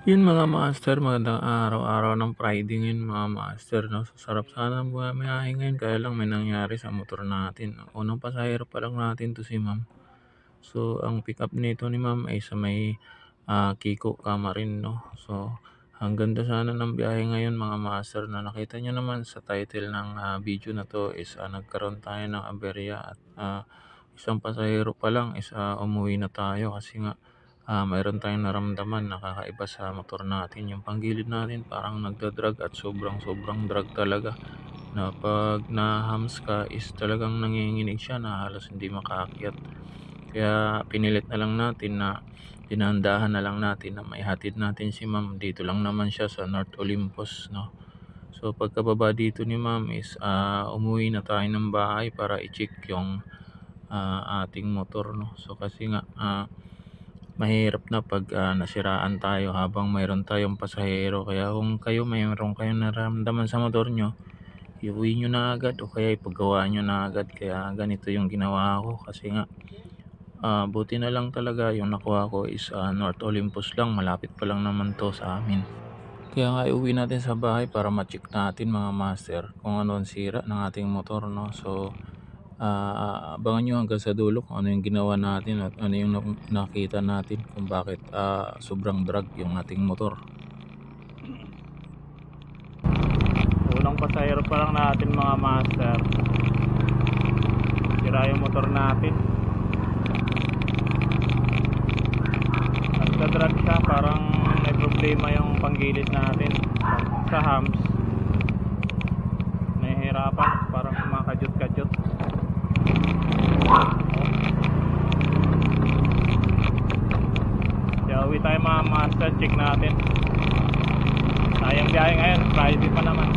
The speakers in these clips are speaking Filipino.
Yun mga master, magandang araw ng Friday ngayon mga master 'no. Sarap sana bumiyahe ngayon kaya lang may nangyari sa motor natin. Unang pasahero pa lang natin 'to si ma'am. So, ang pick-up nito ni ma'am ay sa may, Kiko, Camarin 'no. So, ang ganda sana ng biyahe ngayon mga master na nakita niyo naman sa title ng, video na 'to is, nagkaroon tayo ng aberya at, isang pasahero pa lang is, umuwi na tayo kasi nga mayroon tayong naramdaman na kakaiba sa motor natin. Yung panggilid natin parang nagda-drag at sobrang-sobrang drag talaga na 'pag na-hams ka is talagang nanginginig siya na halos hindi makaakyat. Kaya pinilit na lang natin na dinaan na lang natin na maihatid natin si ma'am. Dito lang naman siya sa North Olympus 'no. So pagkababa dito ni ma'am is, umuwi na tayo ng bahay para i-check yung, ating motor 'no. So kasi nga, mahirap na 'pag, nasiraan tayo habang mayroon tayong pasahero. Kaya kung kayo mayroon kayong nararamdaman sa motor niyo, iuwi niyo na agad o kaya ipagawa niyo na agad. Kaya ganito yung ginawa ko kasi nga, buti na lang talaga yung nakuha ko is, North Olympus lang, malapit pa lang naman 'to sa amin. Kaya nga iuwi natin sa bahay para ma-check natin mga master kung ano ang sira ng ating motor 'no. So, abangan niyo hanggang sa dulo kung ano yung ginawa natin at ano yung nakita natin kung bakit, sobrang drag yung ating motor. Unang pasahero pa lang natin mga master, sira yung motor natin. Nagda-drag siya, parang may problema yung panggilid natin sa hams. Nahihirapan, parang kumakadyot-kadyot. Kaya uwi tayo mga master, check natin. Sayang biyahe ngayon, Friday pa naman.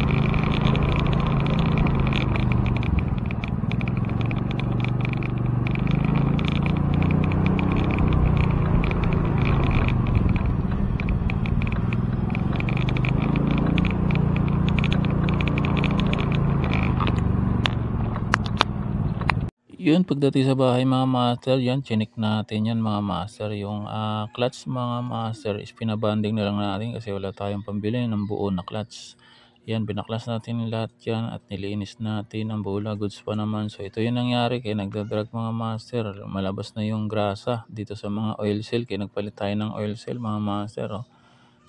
Yun, pagdating sa bahay mga master, yan, chinik natin yan mga master. Yung clutch mga master is pinabanding na lang natin kasi wala tayong pambili ng buo na clutch. Yan, binaklas natin lahat yan at nilinis natin ang bula, goods pa naman. So ito yung nangyari kaya nagdadrag mga master. Malabas na yung grasa dito sa mga oil seal kaya nagpalit tayo ng oil seal mga master. Oh.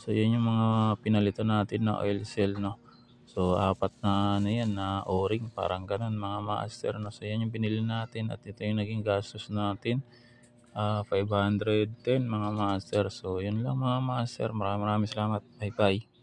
So yan yung mga pinalitan natin na oil seal no. So apat na ano yan na o-ring parang ganun mga master no. So yan yung binili natin at ito yung naging gastos natin. 510 mga master. So yun lang mga master. Maraming salamat. Bye bye.